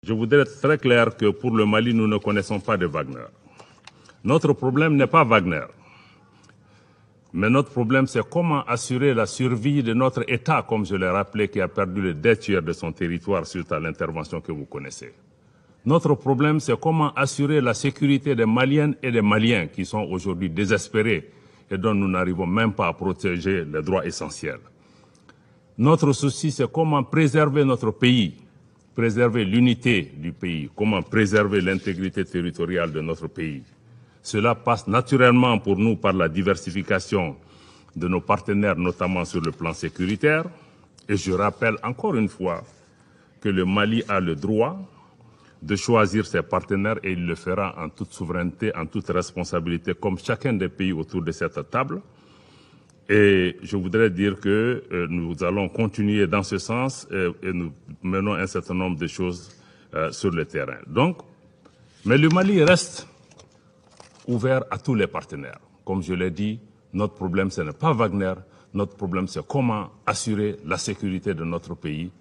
Je voudrais être très clair que pour le Mali, nous ne connaissons pas de Wagner. Notre problème n'est pas Wagner. Mais notre problème, c'est comment assurer la survie de notre État, comme je l'ai rappelé, qui a perdu les 2 tiers de son territoire suite à l'intervention que vous connaissez. Notre problème, c'est comment assurer la sécurité des Maliennes et des Maliens qui sont aujourd'hui désespérés et dont nous n'arrivons même pas à protéger les droits essentiels. Notre souci, c'est comment préserver notre pays, préserver l'unité du pays, comment préserver l'intégrité territoriale de notre pays. Cela passe naturellement pour nous par la diversification de nos partenaires, notamment sur le plan sécuritaire. Et je rappelle encore une fois que le Mali a le droit de choisir ses partenaires et il le fera en toute souveraineté, en toute responsabilité, comme chacun des pays autour de cette table. Et je voudrais dire que nous allons continuer dans ce sens et nous menons un certain nombre de choses sur le terrain. Donc, mais le Mali reste ouvert à tous les partenaires. Comme je l'ai dit, notre problème, ce n'est pas Wagner. Notre problème, c'est comment assurer la sécurité de notre pays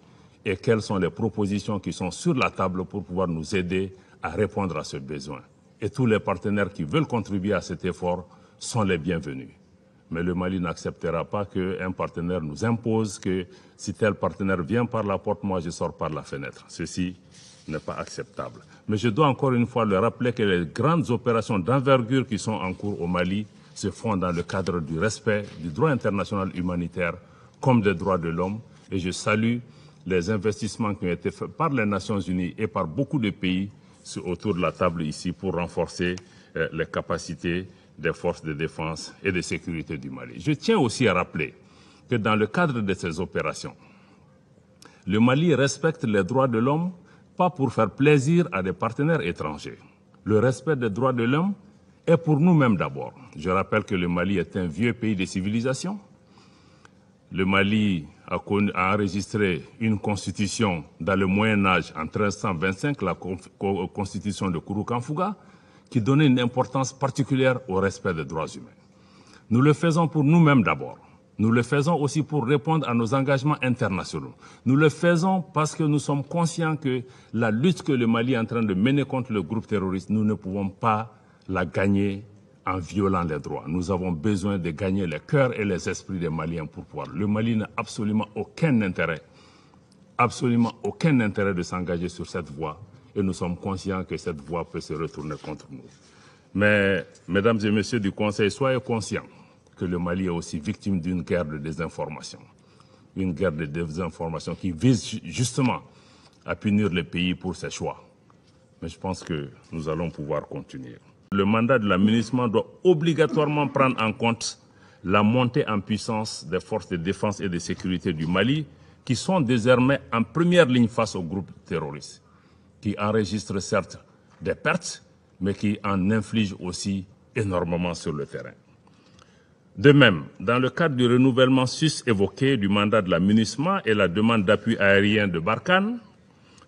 et quelles sont les propositions qui sont sur la table pour pouvoir nous aider à répondre à ce besoin. Et tous les partenaires qui veulent contribuer à cet effort sont les bienvenus. Mais le Mali n'acceptera pas qu'un partenaire nous impose que si tel partenaire vient par la porte, moi je sors par la fenêtre. Ceci n'est pas acceptable. Mais je dois encore une fois le rappeler que les grandes opérations d'envergure qui sont en cours au Mali se font dans le cadre du respect du droit international humanitaire comme des droits de l'homme. Et je salue les investissements qui ont été faits par les Nations Unies et par beaucoup de pays autour de la table ici pour renforcer les capacités des forces de défense et de sécurité du Mali. Je tiens aussi à rappeler que dans le cadre de ces opérations, le Mali respecte les droits de l'homme pas pour faire plaisir à des partenaires étrangers. Le respect des droits de l'homme est pour nous-mêmes d'abord. Je rappelle que le Mali est un vieux pays de civilisation. Le Mali a enregistré une constitution dans le Moyen-Âge en 1325, la constitution de Kouroukanfouga, qui donnait une importance particulière au respect des droits humains. Nous le faisons pour nous-mêmes d'abord. Nous le faisons aussi pour répondre à nos engagements internationaux. Nous le faisons parce que nous sommes conscients que la lutte que le Mali est en train de mener contre le groupe terroriste, nous ne pouvons pas la gagner en violant les droits. Nous avons besoin de gagner les cœurs et les esprits des Maliens pour pouvoir. Le Mali n'a absolument aucun intérêt de s'engager sur cette voie. Et nous sommes conscients que cette voie peut se retourner contre nous. Mais, mesdames et messieurs du Conseil, soyez conscients que le Mali est aussi victime d'une guerre de désinformation. Une guerre de désinformation qui vise justement à punir le pays pour ses choix. Mais je pense que nous allons pouvoir continuer. Le mandat de l'aménagement doit obligatoirement prendre en compte la montée en puissance des forces de défense et de sécurité du Mali, qui sont désormais en première ligne face au groupe terroriste, qui enregistrent certes des pertes, mais qui en infligent aussi énormément sur le terrain. De même, dans le cadre du renouvellement sus-évoqué du mandat de l'aménagement et la demande d'appui aérien de Barkhane,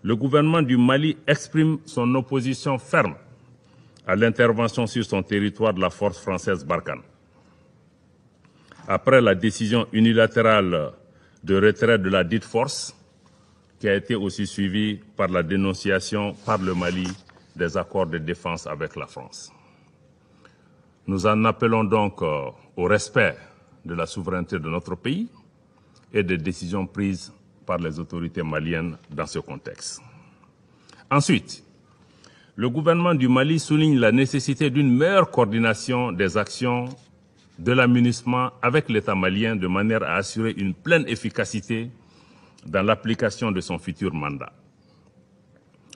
le gouvernement du Mali exprime son opposition ferme à l'intervention sur son territoire de la force française Barkhane. Après la décision unilatérale de retrait de la dite force, qui a été aussi suivie par la dénonciation par le Mali des accords de défense avec la France. Nous en appelons donc au respect de la souveraineté de notre pays et des décisions prises par les autorités maliennes dans ce contexte. Ensuite, le gouvernement du Mali souligne la nécessité d'une meilleure coordination des actions de l'aménagement avec l'État malien de manière à assurer une pleine efficacité dans l'application de son futur mandat.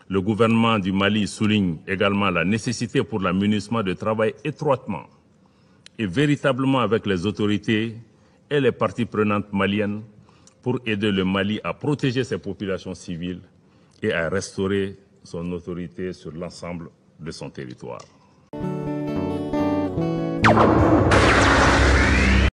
Le gouvernement du Mali souligne également la nécessité pour l'aménagement de travailler étroitement et véritablement avec les autorités et les parties prenantes maliennes pour aider le Mali à protéger ses populations civiles et à restaurer son autorité sur l'ensemble de son territoire.